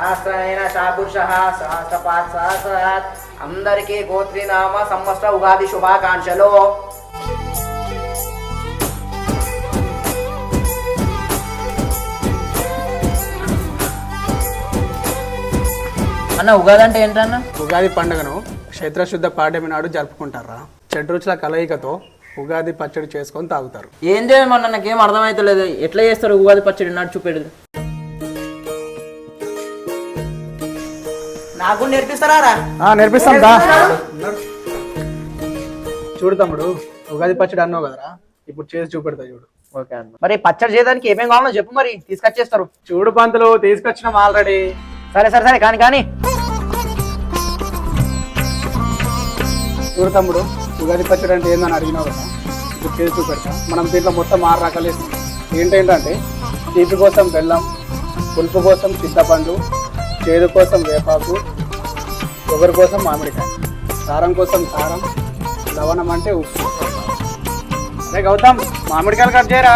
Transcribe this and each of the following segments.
సహస్రైన శాపురుషః సహస్రపాత్ సహస్రాత్. అందరికీ గోత్రీనామ సంవత్సర ఉగాది శుభాకాంక్షలు. అన్న ఉగాది అంటే ఏంటన్నా? ఉగాది పండుగను క్షేత్రశుద్ధ పాడ్యమి నాడు జరుపుకుంటారా. చెడు రుచుల కలయికతో ఉగాది పచ్చడి చేసుకొని తాగుతారు. ఏం చేయమన్నా నాకేం అర్థమైతలేదు. ఎట్లా చేస్తారు ఉగాది పచ్చడి నాడు చూపెడు? నాకు నేర్పిస్తారా? నేర్పిస్తాం దా. చూడు తమ్ముడు, ఉగాది పచ్చడి అన్నావు కదరా, ఇప్పుడు చేసి చూపెడతా చూడు. ఓకే అన్న. మరి పచ్చడి చేయడానికి ఏమేం కావాలో చెప్పు, మరి తీసుకొచ్చేస్తారు. చూడు పంతులు, తీసుకొచ్చినాం ఆల్రెడీ. సరే సరే సరే కానీ కానీ చూడు తమ్ముడు, ఉగాది పచ్చడి అంటే ఏందని అడిగినావు కదా, ఇప్పుడు చేసి చూపెడతా. మనం దీంట్లో మొత్తం 6 రకాలు వేస్తాం. ఏంటంటే తీపి కోసం బెల్లం, పులుపు కోసం చింతపండు, చేదు కోసం వేపాకు, పొగరు కోసం మామిడికాయ, కారం కోసం కారం, లవణం అంటే ఉప్పు. అదే గౌతమ్, మామిడికాయలు కట్ చేయరా.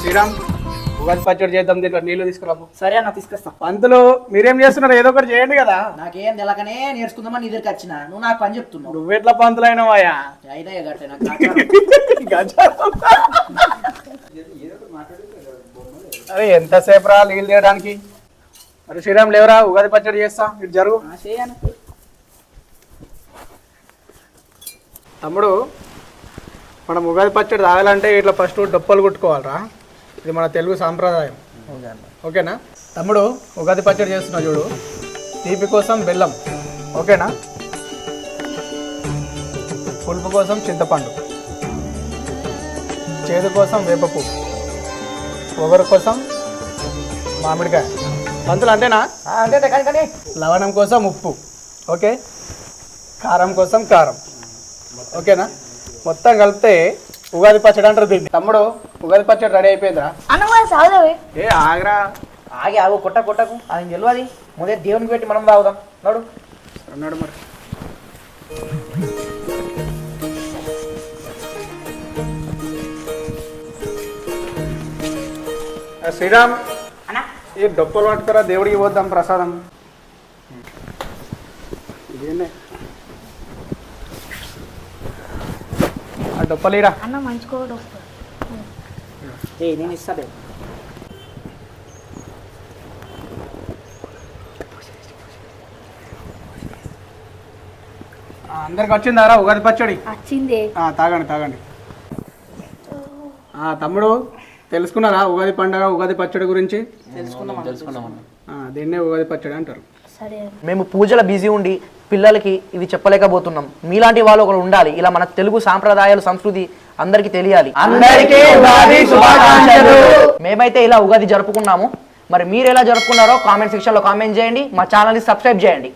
శ్రీరామ్, ఉగాది పచ్చడి చేద్దాం, దీంట్లో నీళ్లు తీసుకురాము. సరే అన్న తీసుకొస్తా. పంతులు, మీరేం చేస్తున్నారు? ఏదో ఒకటి చేయండి కదా. నాకేం తెలకనే నేర్చుకుందామని నీ దగ్గరికి వచ్చిన, నువ్వు నాకు పని చెప్తున్నావు. నువ్వెట్లా పంతులు అయినవాయా? అయినా గట్టే నాకు అరే ఎంతసేపు రా నీళ్ళు తీయడానికి? మరి శ్రీరామ్ లేవరా, ఉగాది పచ్చడి చేస్తా. ఇటు జరుగు. తమ్ముడు, మనం ఉగాది పచ్చడి తాగాలంటే ఇట్లా ఫస్ట్ డొప్పలు కుట్టుకోవాలరా. ఇది మన తెలుగు సాంప్రదాయం. ఓకేనా తమ్ముడు? ఉగాది పచ్చడి చేస్తున్నా చూడు. తీపి కోసం బెల్లం, ఓకేనా. పులుపు కోసం చింతపండు, చేదు కోసం వేపపు, పొగరు కోసం మామిడికాయ. పంతులు అంతేనా? అంతే కానీ కానీ లవణం కోసం ఉప్పు, ఓకే. కారం కోసం కారం, ఓకేనా. మొత్తం కలిపితే ఉగాది పచ్చడి అంటారు దీన్ని. తమ్ముడు, ఉగాది పచ్చడి రెడీ అయిపోయిందిరా. ఏ ఆగరా, ఆగి ఆగు, కొట్టకు అది తెలియదు. ముందే దేవునికి పెట్టి మనం తాగుదాం. నడు అన్నాడు మరి. శ్రీరామ్, ఈ డొప్పలు పట్టుకురా, దేవుడికి పోద్దాం ప్రసాదం. ఇదేనే ఆ డొప్పలేరా అన్న మంచుకోవడం నేను ఇస్తాను. అందరికి వచ్చిందారా ఉగాది పచ్చడి? వచ్చింది. తాగండి తాగండి. తమ్ముడు, తెలుసుకున్నారా ఉగాది పండుగ, ఉగాది పచ్చడి గురించి? తెలుసుకున్నాం. దీన్నే ఉగాది పచ్చడి అంటారు. సరే. మేము పూజల బిజీ ఉండి పిల్లలకి ఇది చెప్పలేకపోతున్నాం. మీలాంటి వాళ్ళు ఒకరు ఉండాలి. ఇలా మన తెలుగు సాంప్రదాయాలు, సంస్కృతి అందరికీ తెలియాలి. అందరికీ ఉగాది శుభాకాంక్షలు. మేమైతే ఇలా ఉగాది జరుపుకున్నాము. మరి మీరు ఎలా జరుపుకున్నారో కామెంట్ సెక్షన్లో కామెంట్ చేయండి. మా ఛానల్ని సబ్స్క్రైబ్ చేయండి.